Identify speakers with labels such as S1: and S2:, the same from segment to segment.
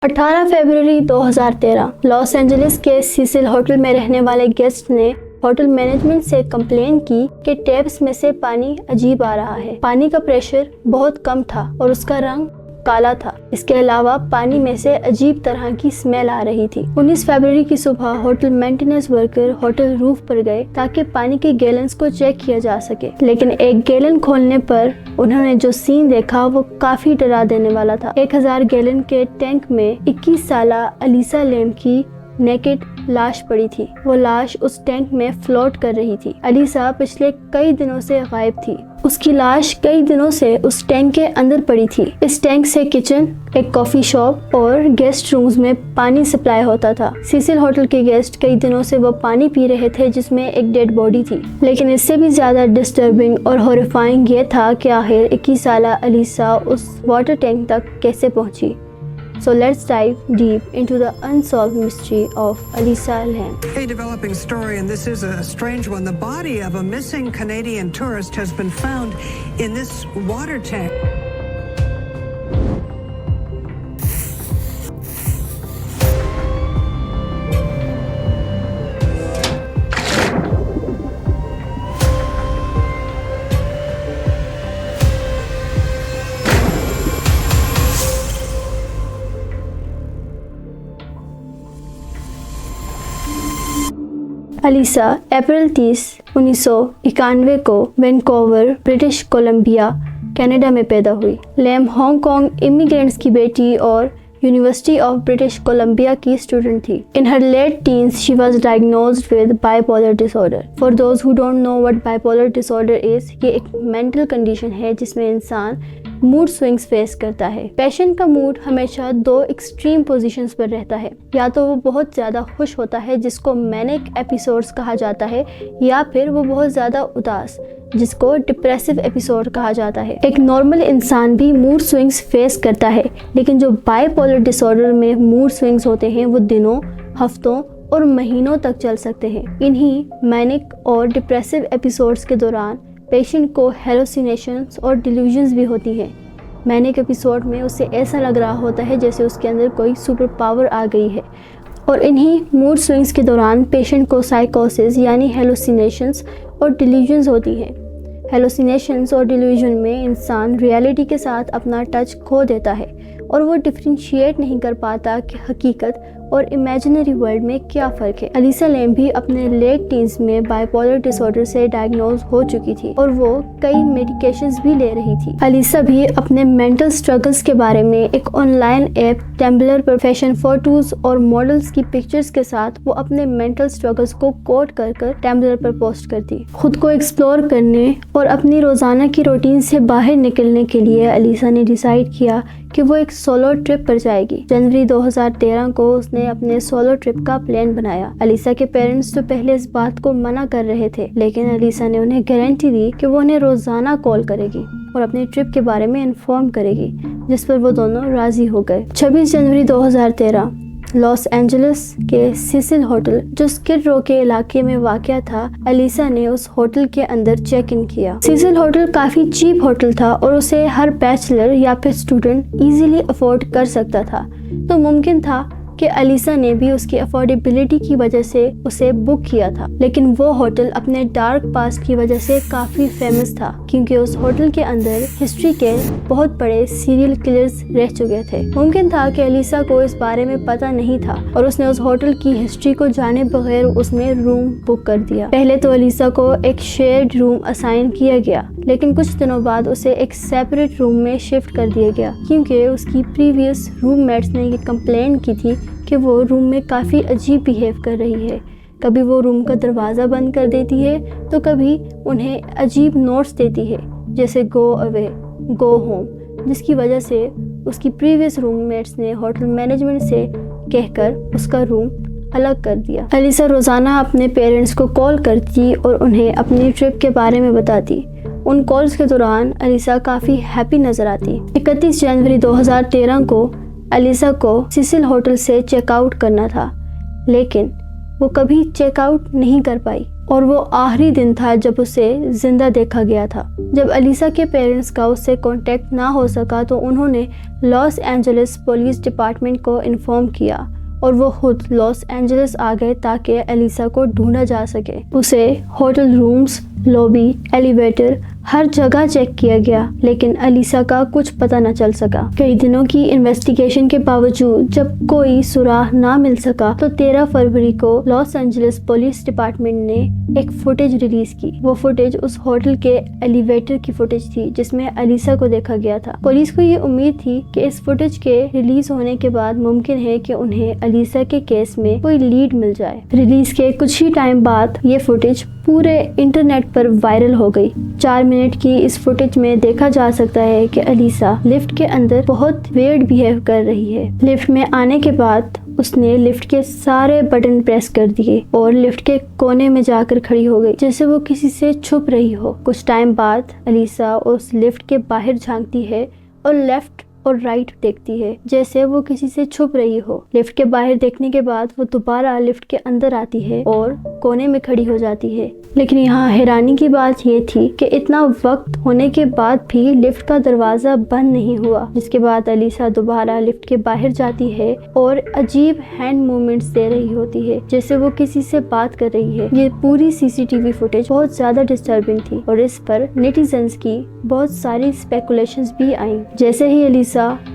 S1: 18 فروری 2013 Los Angeles کے سیسل hotel میں رہنے والے گیسٹ نے ہوٹل مینجمنٹ سے کمپلین کی کہ ٹیپس میں سے پانی عجیب آ رہا ہے۔ پانی کا پریشر بہت کم تھا اور اس کا رنگ کالا تھا۔ اس کے علاوہ پانی میں سے عجیب طرح کی اسمیل آ رہی تھی۔ 19 فروری کی صبح ہوٹل مینٹیننس ورکر ہوٹل روف پر گئے تاکہ پانی کے گیلنز کو چیک کیا جا سکے، لیکن ایک گیلن کھولنے پر انہوں نے جو سین دیکھا وہ کافی ڈرا دینے والا تھا۔ 1000 گیلن کے ٹینک میں 21 سالہ الیسا لیم کی نیکڈ لاش پڑی تھی۔ وہ لاش اس ٹینک میں فلوٹ کر رہی تھی۔ الیسا پچھلے کئی دنوں سے غائب تھی۔ اس کی لاش کئی دنوں سے اس ٹینک کے اندر پڑی تھی۔ اس ٹینک سے کچن، ایک کافی شاپ اور گیسٹ رومز میں پانی سپلائی ہوتا تھا۔ سیسل ہوٹل کے گیسٹ کئی دنوں سے وہ پانی پی رہے تھے جس میں ایک ڈیڈ باڈی تھی، لیکن اس سے بھی زیادہ ڈسٹربنگ اور ہارفائنگ یہ تھا کہ آخر 21 سالہ الیسا اس واٹر ٹینک تک کیسے پہنچی۔ So let's dive deep into the unsolved mystery of Elisa Lam.
S2: A developing story, and this is a strange one. The body of a missing Canadian tourist has been found in this water tank.
S1: Alyssa April 30، 1991 کو Vancouver, British Columbia, Canada میں پیدا ہوئی۔ لیم Hong Kong immigrants کی بیٹی اور university of British Columbia کی student تھی۔ In her late teens, she was diagnosed with bipolar disorder. For those who don't know what bipolar disorder is, یہ ایک mental condition ہے جس میں انسان موڈ سوئنگز فیس کرتا ہے۔ پیشنٹ کا موڈ ہمیشہ دو ایکسٹریم پوزیشنز پر رہتا ہے، یا تو وہ بہت زیادہ خوش ہوتا ہے جس کو مینک ایپیسوڈز کہا جاتا ہے، یا پھر وہ بہت زیادہ اداس جس کو ڈپریسو ایپیسوڈ کہا جاتا ہے۔ ایک نارمل انسان بھی موڈ سوئنگز فیس کرتا ہے، لیکن جو بائی پولر ڈس آرڈر میں موڈ سوئنگز ہوتے ہیں وہ دنوں، ہفتوں اور مہینوں تک چل سکتے ہیں۔ انہی مینک اور ڈپریسو ایپیسوڈز کے دوران پیشنٹ کو ہیلوسینیشنز اور ڈیلیوژنز بھی ہوتی ہیں۔ مینک ایپیسوڈ میں اسے ایسا لگ رہا ہوتا ہے جیسے اس کے اندر کوئی سپر پاور آ گئی ہے، اور انہی موڈ سوئنگز کے دوران پیشنٹ کو سائیکوسس یعنی ہیلوسینیشنز اور ڈیلیوژنز ہوتی ہیں۔ ہیلوسینیشنز اور ڈیلیوژن میں انسان ریالٹی کے ساتھ اپنا ٹچ کھو دیتا ہے اور وہ ڈفرینشیٹ نہیں کر پاتا کہ حقیقت اور امیجنری ورلڈ میں کیا فرق ہے۔ الیسا لیم بھی اپنے لیٹ ٹینز میں بائی پولر ڈس آرڈر سے ڈائگنوز ہو چکی تھی اور وہ کئی میڈیکیشنز بھی لے رہی تھی۔ الیسا بھی اپنے مینٹل سٹرگلز کے بارے میں ایک on line app tumbler per fashion photos اور ماڈلز کی پکچرز کے ساتھ وہ اپنے مینٹل سٹرگلز کو کوٹ کر کر ٹمبلر پر پوسٹ کرتی۔ خود کو ایکسپلور کرنے اور اپنی روزانہ کی روٹین سے باہر نکلنے کے لیے الیسا نے ڈیسائیڈ کیا کہ وہ ایک سولو ٹرپ پر جائے گی۔ جنوری 2013 کو اس نے اپنے سولو ٹرپ کا پلان بنایا۔ الیسا کے پیرنٹس تو پہلے اس بات کو منع کر رہے تھے، لیکن الیسا نے انہیں گارنٹی دی کہ وہ انہیں روزانہ کال کرے گی اور اپنے ٹرپ کے بارے میں انفارم کرے گی، جس پر وہ دونوں راضی ہو گئے۔ 26 جنوری 2013 لاس اینجلس کے سیسل ہوٹل جو اسکڈ رو کے علاقے میں واقع تھا، الیسا نے اس ہوٹل کے اندر چیک ان کیا۔ سیسل ہوٹل کافی چیپ ہوٹل تھا اور اسے ہر بیچلر یا پھر اسٹوڈنٹ ایزیلی افورڈ کر سکتا تھا، تو ممکن تھا کہ الیسا نے بھی اس کی افورڈیبلٹی کی وجہ سے اسے بک کیا تھا، لیکن وہ ہوٹل اپنے ڈارک پاسٹ کی وجہ سے کافی فیمس تھا، کیونکہ اس ہوٹل کے اندر ہسٹری کے بہت بڑے سیریل کلرز رہ چکے تھے۔ ممکن تھا کہ الیسا کو اس بارے میں پتہ نہیں تھا اور اس نے اس ہوٹل کی ہسٹری کو جانے بغیر اس میں روم بک کر دیا۔ پہلے تو الیسا کو ایک شیئرڈ روم اسائن کیا گیا، لیکن کچھ دنوں بعد اسے ایک سیپریٹ روم میں شفٹ کر دیا گیا، کیونکہ اس کی پریویس روم میٹس نے یہ کمپلین کی تھی کہ وہ روم میں کافی عجیب بیہیو کر رہی ہے۔ کبھی وہ روم کا دروازہ بند کر دیتی ہے تو کبھی انہیں عجیب نوٹس دیتی ہے، جیسے گو اوے، گو ہوم، جس کی وجہ سے اس کی پریویس روم میٹس نے ہوٹل مینجمنٹ سے کہہ کر اس کا روم الگ کر دیا۔ الیسا روزانہ اپنے پیرنٹس کو کال کرتی اور انہیں اپنی ٹرپ کے بارے میں بتاتی۔ ان کالز کے دوران الیسا کافی ہیپی نظر آتی۔ 31 جنوری 2013 کو الیسا کو سیسل ہوٹل سے چیک آؤٹ کرنا تھا، لیکن وہ کبھی چیک آؤٹ نہیں کر پائی۔ اور وہ آخری دن تھا جب اسے زندہ دیکھا گیا تھا۔ جب الیسا کے پیرنٹس کا اس سے کانٹیکٹ نہ ہو سکا تو انہوں نے لاس اینجلس پولیس ڈپارٹمنٹ کو انفارم کیا اور وہ خود لاس اینجلس آ گئے تاکہ الیسا کو ڈھونڈا جا سکے۔ اسے ہوٹل رومز، لابی، ایلیویٹر، ہر جگہ چیک کیا گیا لیکن الیسا کا کچھ پتہ نہ چل سکا۔ کئی دنوں کی انویسٹیگیشن کے باوجود جب کوئی سراغ نہ مل سکا تو 13 فروری کو لاس اینجلس پولیس ڈپارٹمنٹ نے ایک فوٹیج ریلیز کی۔ وہ فوٹیج اس ہوٹل کے ایلیویٹر کی فوٹیج تھی جس میں الیسا کو دیکھا گیا تھا۔ پولیس کو یہ امید تھی کہ اس فوٹیج کے ریلیز ہونے کے بعد ممکن ہے کہ انہیں الیسا کے کیس میں کوئی لیڈ مل جائے۔ ریلیز کے کچھ ہی ٹائم بعد یہ فوٹیج پورے انٹرنیٹ پر وائرل ہو گئی۔ 4 منٹ کی اس فوٹیج میں دیکھا جا سکتا ہے کہ الیسا لفٹ کے اندر بہت ویئرڈ بیہیو کر رہی ہے۔ لفٹ میں آنے کے بعد اس نے لفٹ کے سارے بٹن پریس کر دیے اور لفٹ کے کونے میں جا کر کھڑی ہو گئی جیسے وہ کسی سے چھپ رہی ہو۔ کچھ ٹائم بعد الیسا اس لفٹ کے باہر جھانکتی ہے اور لیفٹ اور رائٹ دیکھتی ہے جیسے وہ کسی سے چھپ رہی ہو۔ لفٹ کے باہر دیکھنے کے بعد وہ دوبارہ لفٹ کے اندر آتی ہے اور کونے میں کھڑی ہو جاتی ہے۔ لیکن یہاں حیرانی کی بات یہ تھی کہ اتنا وقت ہونے کے بعد بھی لفٹ کا دروازہ بند نہیں ہوا، جس کے بعد الیسا دوبارہ لفٹ کے باہر جاتی ہے اور عجیب ہینڈ موومنٹس دے رہی ہوتی ہے جیسے وہ کسی سے بات کر رہی ہے۔ یہ پوری CCTV فوٹیج بہت زیادہ ڈسٹربنگ تھی اور اس پر نیٹیزنز کی بہت ساری اسپیکولیشنز بھی آئیں۔ جیسے ہی الیسا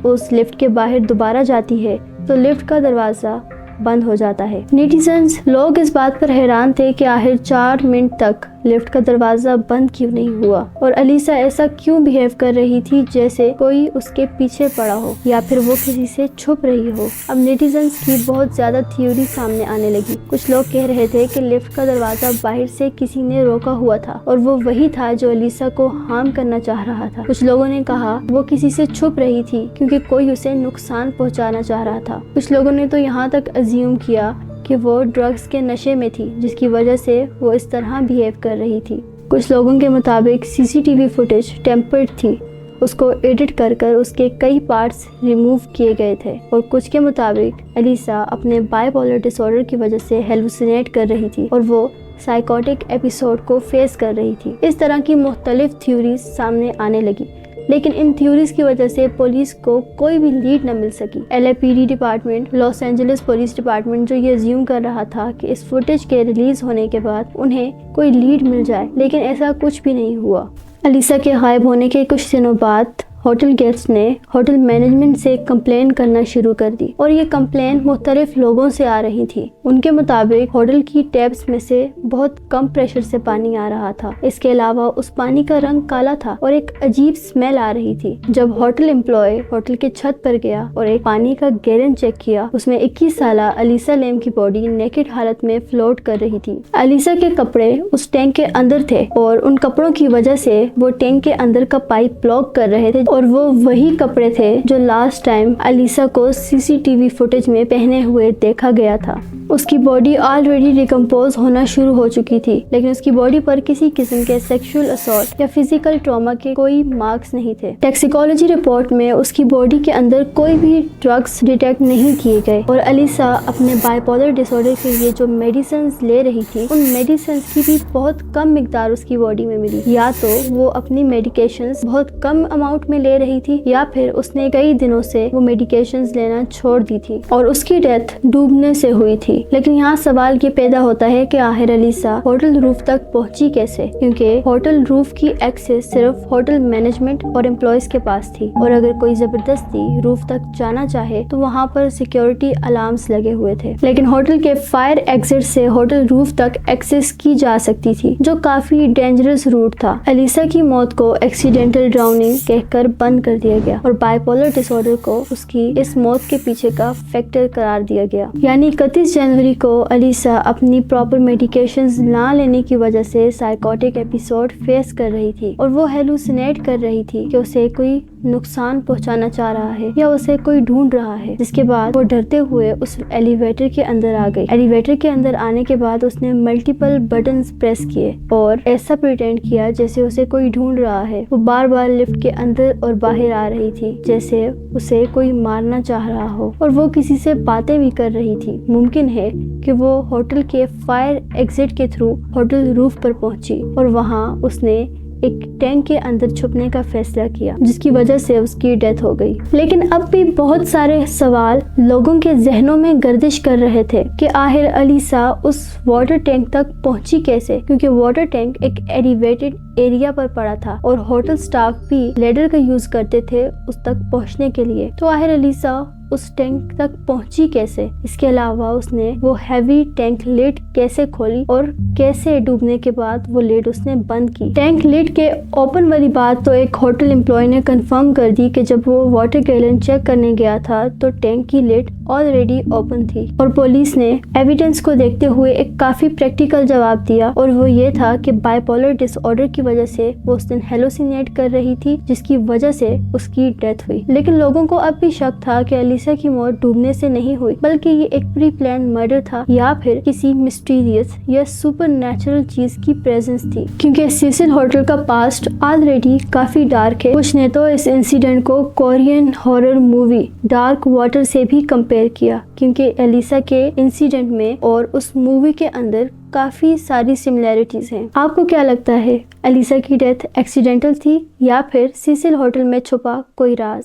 S1: اس لفٹ کے باہر دوبارہ جاتی ہے تو لفٹ کا دروازہ بند ہو جاتا ہے۔ نیٹیزنز لوگ اس بات پر حیران تھے کہ آخر 4 منٹ تک لفٹ کا دروازہ بند کیوں نہیں ہوا اور الیسا ایسا کیوں بیہیو کر رہی تھی جیسے کوئی اس کے پیچھے پڑا ہو یا پھر وہ کسی سے چھپ رہی ہو۔ اب نیٹیزنز کی بہت زیادہ تھیوری سامنے آنے لگی۔ کچھ لوگ کہہ رہے تھے کہ لفٹ کا دروازہ باہر سے کسی نے روکا ہوا تھا اور وہ وہی تھا جو الیسا کو ہارم کرنا چاہ رہا تھا۔ کچھ لوگوں نے کہا وہ کسی سے چھپ رہی تھی کیونکہ کوئی اسے نقصان پہنچانا چاہ رہا تھا۔ کچھ لوگوں نے تو یہاں تک ازیوم کیا کہ وہ ڈرگز کے نشے میں تھی جس کی وجہ سے وہ اس طرح بیہیو کر رہی تھی۔ کچھ لوگوں کے مطابق CCTV فوٹیج ٹیمپرڈ تھی، اس کو ایڈٹ کر کر اس کے کئی پارٹس ریموو کیے گئے تھے، اور کچھ کے مطابق الیسا اپنے بائی پولر ڈس آرڈر کی وجہ سے ہیلوسینیٹ کر رہی تھی اور وہ سائیکوٹک ایپیسوڈ کو فیس کر رہی تھی۔ اس طرح کی مختلف تھیوریز سامنے آنے لگی لیکن ان تھیوریز کی وجہ سے پولیس کو کوئی بھی لیڈ نہ مل سکی۔ LAPD department, Los Angeles police department جو یہ زیوم کر رہا تھا کہ اس فوٹیج کے ریلیز ہونے کے بعد انہیں کوئی لیڈ مل جائے، لیکن ایسا کچھ بھی نہیں ہوا۔ الیسا کے غائب ہونے کے کچھ دنوں بعد ہوٹل گیسٹ نے ہوٹل مینجمنٹ سے کمپلین کرنا شروع کر دی اور یہ کمپلین مختلف لوگوں سے آ رہی تھی۔ ان کے مطابق ہوٹل کی ٹیپس میں سے بہت کم پریشر سے پانی آ رہا تھا، اس کے علاوہ اس پانی کا رنگ کالا تھا اور ایک عجیب اسمیل آ رہی تھی۔ جب ہوٹل امپلائی ہوٹل کے چھت پر گیا اور ایک پانی کا گیلن چیک کیا، اس میں 21 سالہ الیسا لیم کی باڈی نیکڈ حالت میں فلوٹ کر رہی تھی۔ الیسا کے کپڑے اس ٹینک کے اندر تھے اور ان کپڑوں کی وجہ سے وہ ٹینک کے اندر کا پائپ بلاک کر رہے تھے اور وہ وہی کپڑے تھے جو لاسٹ ٹائم الیسا کو CCTV فوٹیج میں پہنے ہوئے دیکھا گیا تھا۔ اس کی باڈی آلریڈی ڈیکمپوز ہونا شروع ہو چکی تھی لیکن اس کی باڈی پر کسی قسم کے سیکشول اسالٹ یا فزیکل ٹراما کے کوئی مارکس نہیں تھے۔ ٹیکسیکولوجی رپورٹ میں اس کی باڈی کے اندر کوئی بھی ڈرگز ڈیٹیکٹ نہیں کیے گئے اور الیسا اپنے بائی پولر ڈس آرڈر کے لیے جو میڈیسنز لے رہی تھی ان میڈیسنز کی بھی بہت کم مقدار اس کی باڈی میں ملی، یا تو وہ اپنی میڈیکیشنز بہت کم اماؤنٹ میں لے رہی تھی یا پھر اس نے کئی دنوں سے وہ میڈیکیشنز لینا چھوڑ دی تھی اور اس کی ڈیتھ ڈوبنے سے ہوئی تھی۔ لیکن یہاں سوال یہ پیدا ہوتا ہے کہ آخر الیسا ہوٹل روف تک پہنچی کیسے، کیونکہ ہوٹل روف کی ایکسس صرف ہوٹل مینجمنٹ اور امپلائیز کے پاس تھی اور اگر کوئی زبردستی روف تک جانا چاہے تو وہاں پر سیکیورٹی الارمز لگے ہوئے تھے، لیکن ہوٹل کے فائر ایگزٹ سے ہوٹل روف تک ایکسس کی جا سکتی تھی جو کافی ڈینجرس روٹ تھا۔ الیسا کی موت کو ایکسیڈنٹل ڈراؤننگ کہہ کر بند کر دیا گیا اور بائی پولر ڈس آرڈر کو اس کی اس موت کے پیچھے کا فیکٹر قرار دیا گیا۔ یعنی 31 جنوری کو الیسا اپنی پراپر میڈیکیشنز نہ لینے کی وجہ سے سائیکوٹک ایپیسوڈ فیس کر رہی تھی اور وہ ہیلوسینیٹ کر رہی تھی کہ اسے کوئی نقصان پہنچانا چاہ رہا ہے یا اسے کوئی ڈھونڈ رہا ہے، جس کے بعد وہ ڈرتے ہوئے اس ایلیویٹر کے اندر آ گئی۔ ایلیویٹر کے اندر آنے کے بعد اس نے ملٹیپل بٹنز پریس کیے اور ایسا پریٹینڈ کیا جیسے اسے کوئی ڈھونڈ رہا ہے۔ وہ بار بار لفٹ کے اندر اور باہر آ رہی تھی جیسے اسے کوئی مارنا چاہ رہا ہو، اور وہ کسی سے باتیں بھی کر رہی تھی۔ ممکن ہے کہ وہ ہوٹل کے فائر ایگزٹ کے تھرو ہوٹل روف پر پہنچی اور وہاں اس نے ایک ٹینک کے اندر چھپنے کا فیصلہ کیا، جس کی وجہ سے اس کی ڈیتھ ہو گئی۔ لیکن اب بھی بہت سارے سوال لوگوں کے ذہنوں میں گردش کر رہے تھے کہ آخر الیسا اس واٹر ٹینک تک پہنچی کیسے، کیونکہ واٹر ٹینک ایک ایلیویٹڈ ایریا پر پڑا تھا اور ہوٹل سٹاف بھی لیڈر کا یوز کرتے تھے اس تک پہنچنے کے لیے۔ تو آخر الیسا اس ٹینک تک پہنچی کیسے؟ اس کے علاوہ اس نے وہ ہیوی ٹینک لڈ کیسے کھولی اور کیسے ڈوبنے کے بعد وہ لڈ اس نے بند کی؟ ٹینک لڈ کے اوپن والی بات تو ایک ہوٹل امپلائی نے کنفرم کر دی کہ جب وہ واٹر گیلن چیک کرنے گیا تھا تو ٹینک کی لڈ آلریڈی اوپن تھی، اور پولیس نے ایویڈنس کو دیکھتے ہوئے ایک کافی پریکٹیکل جواب دیا، اور وہ یہ تھا کہ بائی پولر ڈس آرڈر کی وجہ سے وہ اس دن ہیلوسینیٹ کر رہی تھی، جس کی وجہ سے اس کی ڈیتھ ہوئی۔ لیکن لوگوں کو اب بھی شک تھا کہ الیسا کی موت ڈوبنے سے نہیں ہوئی، بلکہ یہ ایک پری پلان مرڈر تھا یا پھر کسی مسٹیریس یا سپر نیچرل چیز کی پریزنس تھی، کیونکہ سیسل ہوٹل کا پاسٹ آلریڈی کافی ڈارک ہے۔ کچھ نے تو اس انسیڈنٹ کو Korean horror movie dark water سے بھی کمپیئر کیا، کیونکہ الیسا کے انسیڈنٹ میں اور اس مووی کے اندر کافی ساری سملیرٹیز ہیں۔ آپ کو کیا لگتا ہے، الیسا کی ڈیتھ ایکسیڈنٹل تھی یا پھر سیسل ہوٹل میں چھپا کوئی راز؟